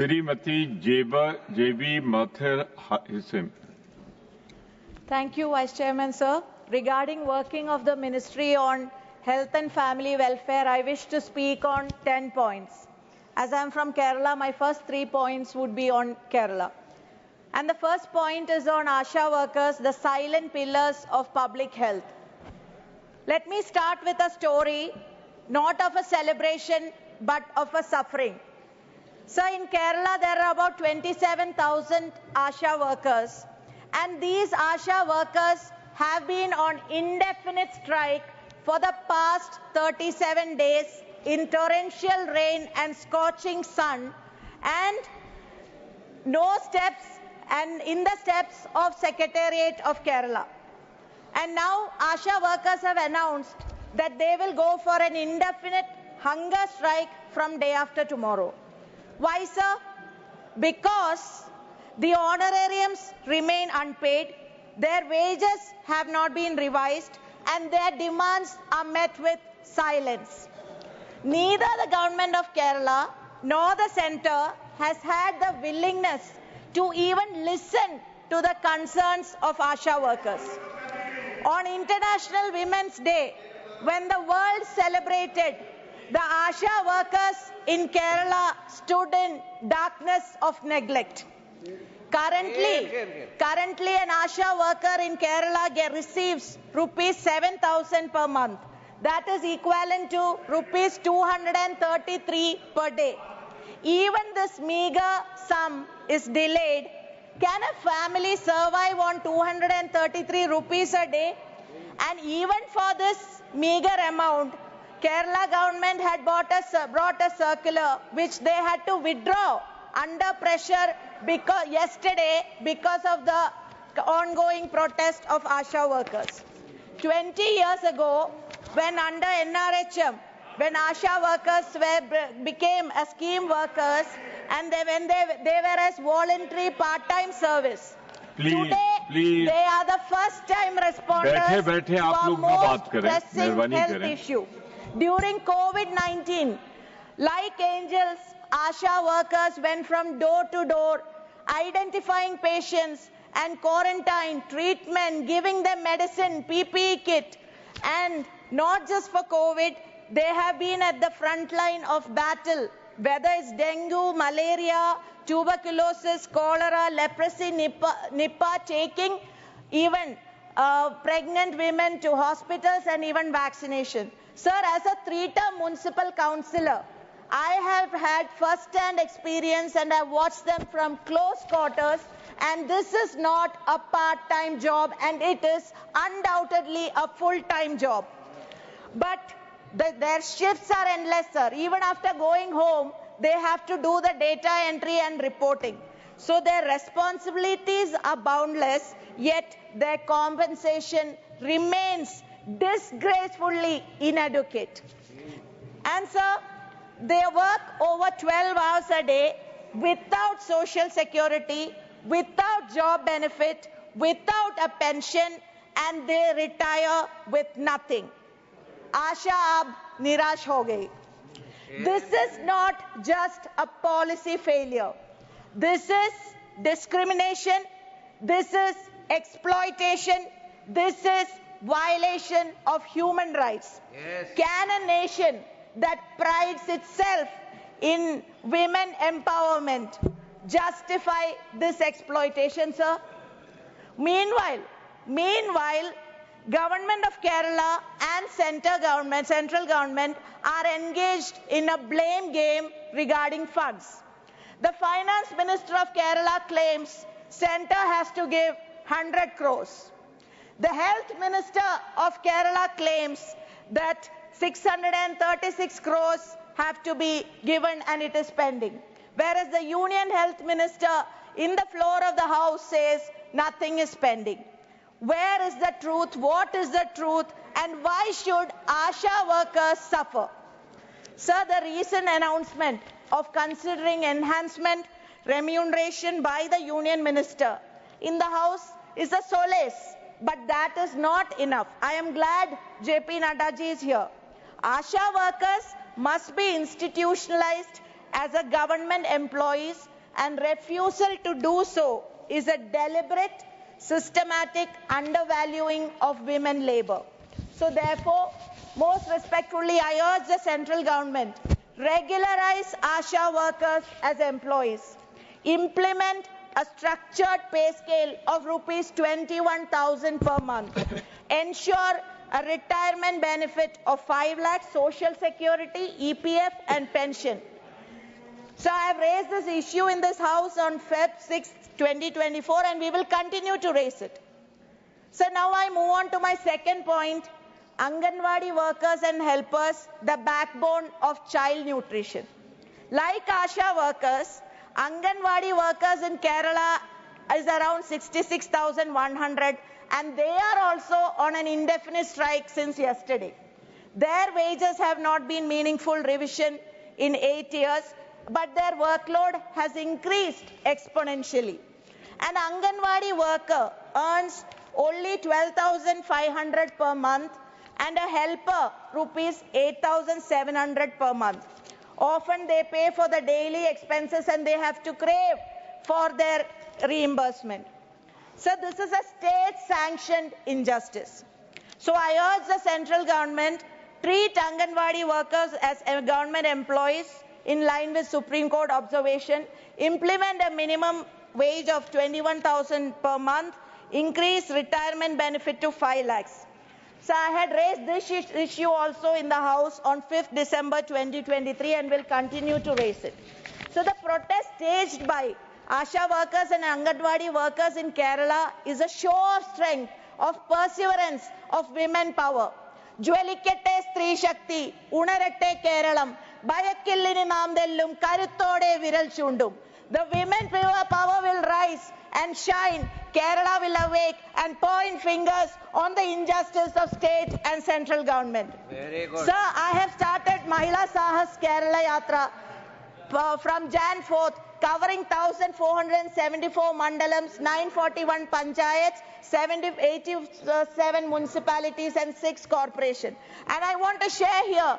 Srimati Jebi Mather is him. Thank you, Vice Chairman, sir. Regarding working of the Ministry on Health and Family Welfare, I wish to speak on 10 points. As I am from Kerala, my first 3 points would be on Kerala. And the first point is on Asha workers, the silent pillars of public health. Let me start with a story, not of a celebration, but of a suffering. So in Kerala, there are about 27,000 Asha workers. And these Asha workers have been on indefinite strike for the past 37 days in torrential rain and scorching sun, and no steps, and in the steps of Secretariat of Kerala. And now Asha workers have announced that they will go for an indefinite hunger strike from day after tomorrow. Why, sir? Because the honorariums remain unpaid, their wages have not been revised, and their demands are met with silence. Neither the government of Kerala nor the centre has had the willingness to even listen to the concerns of Asha workers. On International Women's Day, when the world celebrated, the Asha workers in Kerala stood in darkness of neglect. Currently, an Asha worker in Kerala receives rupees 7,000 per month. That is equivalent to rupees 233 per day. Even this meager sum is delayed. Can a family survive on 233 rupees a day? And even for this meager amount, Kerala government had brought a circular which they had to withdraw under pressure yesterday because of the ongoing protest of Asha workers. 20 years ago, when under NRHM, when Asha workers became scheme workers, and when they were as voluntary part-time service. Today, they are the first-time responders to a most pressing health issue. During COVID-19, like angels, Asha workers went from door to door, identifying patients and quarantine, treatment, giving them medicine, PPE kit. And not just for COVID, they have been at the front line of battle, whether it's dengue, malaria, tuberculosis, cholera, leprosy, Nipah, taking even pregnant women to hospitals and even vaccination. Sir, as a 3-term municipal councillor, I have had first-hand experience and I've watched them from close quarters, and this is not a part-time job, and it is undoubtedly a full-time job. But their shifts are endless, sir. Even after going home, they have to do the data entry and reporting. So their responsibilities are boundless, yet their compensation remains disgracefully inadequate. And sir, they work over 12 hours a day without social security, without job benefit, without a pension, and they retire with nothing. Asha ab nirash ho gayi. This is not just a policy failure. This is discrimination. This is exploitation. This is violation of human rights. Yes. Can a nation that prides itself in women empowerment justify this exploitation, sir? Meanwhile, Government of Kerala and central government are engaged in a blame game regarding funds. The Finance Minister of Kerala claims centre has to give 100 crores. The Health Minister of Kerala claims that 636 crores have to be given and it is pending. Whereas the Union Health Minister in the floor of the House says nothing is pending. Where is the truth? What is the truth? And why should Asha workers suffer? Sir, the recent announcement of considering enhancement remuneration by the Union Minister in the House is a solace, but that is not enough. I am glad JP Naddaji is here. Asha workers must be institutionalized as a government employees, and refusal to do so is a deliberate, systematic undervaluing of women labor. So therefore, most respectfully, I urge the central government, regularize ASHA workers as employees, implement a structured pay scale of rupees 21,000 per month, ensure a retirement benefit of 5 lakhs, social security, EPF and pension. So I have raised this issue in this house on Feb 6, 2024, and we will continue to raise it. So now I move on to my second point, Anganwadi workers and helpers, the backbone of child nutrition. Like ASHA workers, Anganwadi workers in Kerala is around 66,100, and they are also on an indefinite strike since yesterday. Their wages have not been meaningful revision in 8 years, but their workload has increased exponentially. An Anganwadi worker earns only 12,500 per month and a helper rupees 8,700 per month. Often they pay for the daily expenses and they have to crave for their reimbursement. So this is a state-sanctioned injustice. So I urge the central government, treat Anganwadi workers as government employees in line with Supreme Court observation, implement a minimum wage of 21,000 per month, increase retirement benefit to 5 lakhs. So I had raised this issue also in the House on 5th December 2023 and will continue to raise it. So the protest staged by ASHA workers and Anganwadi workers in Kerala is a show of strength, of perseverance, of women power. Jwalikkette Stree Shakti, Unaratte Keralam, Bayakillini Namdellum, Karuttode Viral Chundum. The women power will rise and shine. Kerala will awake and point fingers on the injustice of state and central government. Very good. Sir, I have started Mahila Sahas Kerala Yatra from Jan 4th, covering 1,474 mandalams, 941 panchayats, 87 municipalities and 6 corporations. And I want to share here,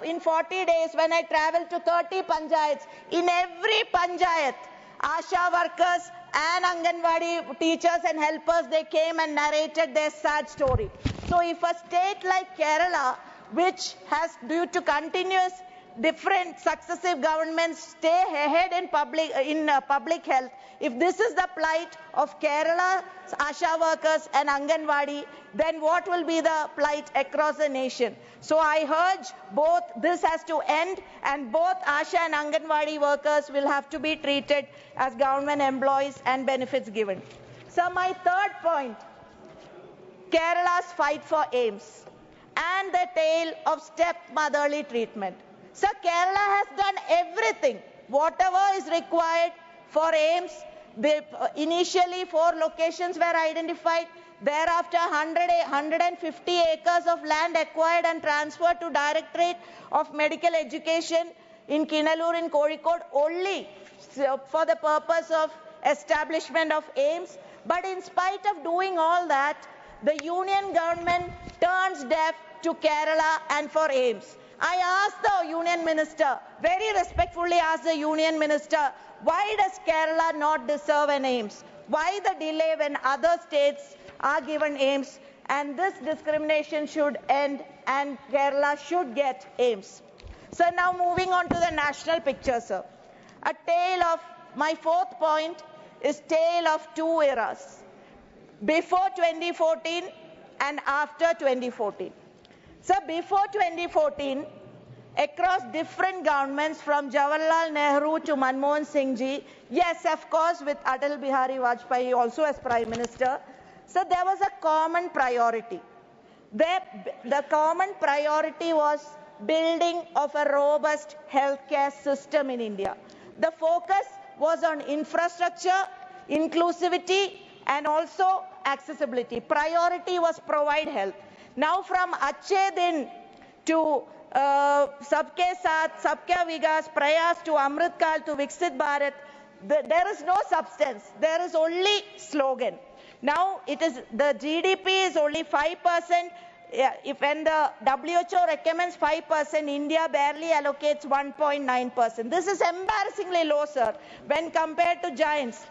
in 40 days when I traveled to 30 panchayats, in every panchayat, ASHA workers and Anganwadi teachers and helpers, they came and narrated their sad story. So if a state like Kerala, which has, due to continuous different successive governments, stay ahead in public health, if this is the plight of Kerala's ASHA workers and Anganwadi, then what will be the plight across the nation? So I urge both, this has to end, and both ASHA and Anganwadi workers will have to be treated as government employees and benefits given. So my third point, Kerala's fight for AIIMS and the tale of stepmotherly treatment. So Kerala has done everything, whatever is required for AIIMS. Initially 4 locations were identified. Thereafter 150 acres of land acquired and transferred to Directorate of Medical Education in Kinalur in Kozhikode only for the purpose of establishment of AIIMS. But in spite of doing all that, the union government turns deaf to Kerala and for AIIMS. I asked the union minister, very respectfully asked the union minister, why does Kerala not deserve an AIIMS? Why the delay when other states are given AIIMS? And this discrimination should end and Kerala should get AIIMS. So now moving on to the national picture, sir. A tale of, my fourth point is tale of 2 eras. Before 2014 and after 2014. So before 2014, across different governments from Jawaharlal Nehru to Manmohan Singh ji, yes, of course, with Atal Bihari Vajpayee also as Prime Minister, so there was a common priority. The common priority was building of a robust healthcare system in India. The focus was on infrastructure, inclusivity, and also accessibility. Priority was provide health. Now from Achhe Din to Sabke Saath, Sabka Vikas, Prayas to Amritkal to Viksit Bharat, there is no substance. There is only slogan. Now it is, the GDP is only 5%. if when the WHO recommends 5%, India barely allocates 1.9%. This is embarrassingly low, sir, when compared to giants.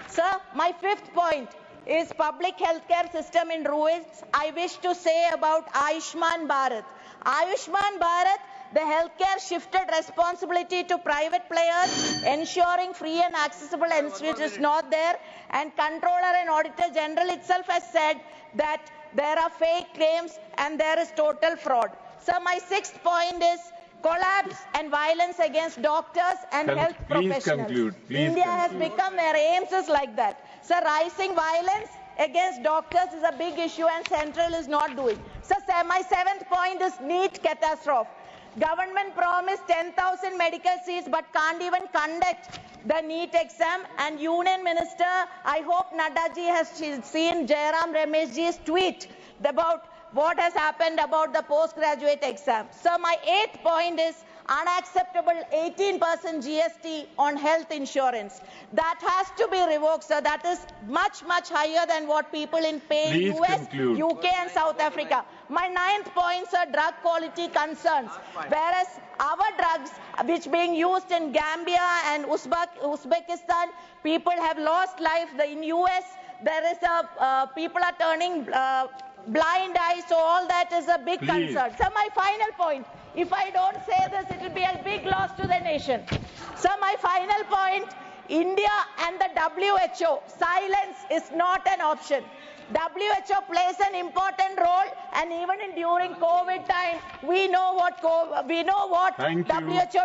Sir, my fifth point is public healthcare system in ruins. I wish to say about Ayushman Bharat. Ayushman Bharat, the healthcare shifted responsibility to private players, ensuring free and accessible health is not there. And Controller and Auditor General itself has said that there are fake claims and there is total fraud. So my sixth point is collapse and violence against doctors and health professionals. Conclude. India has become where AIIMS is like that. So rising violence against doctors is a big issue and Central is not doing. So my seventh point is NEET catastrophe. Government promised 10,000 medical seats but can't even conduct the NEET exam. And Union Minister, I hope Naddaji has seen Jairam Rameshji's tweet about what has happened about the postgraduate exam. So my eighth point is unacceptable 18% GST on health insurance. That has to be revoked, sir. That is much, much higher than what people in pay in US, UK and South Africa. My ninth point, sir, drug quality concerns. Whereas our drugs, which being used in Gambia and Uzbekistan, people have lost life. In US, there is people are turning blind eyes, so all that is a big concern. So my final point, if I don't say this, it will be a big loss to the nation. So my final point, India and the WHO, silence is not an option. WHO plays an important role, and even during COVID time, we know what WHO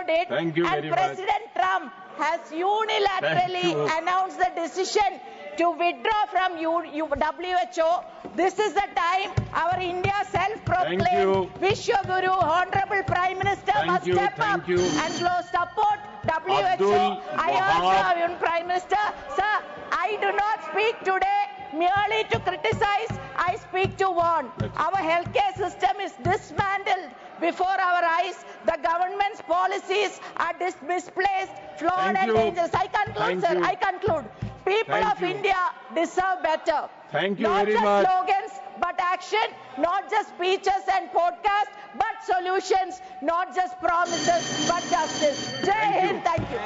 did. Thank you and very President Trump has unilaterally announced the decision to withdraw from WHO. This is the time our India self-proclaimed Vishwaguru, Honorable Prime Minister must step up and support WHO. I urge Prime Minister, sir, I do not speak today merely to criticize, I speak to warn. Our healthcare system is dismantled before our eyes. The government's policies are misplaced, flawed and dangerous. I conclude, sir. I conclude. People of India deserve better. Thank you not very just much. slogans, but action. Not just speeches and podcasts, but solutions. Not just promises, but justice. Jai Hind. Thank you.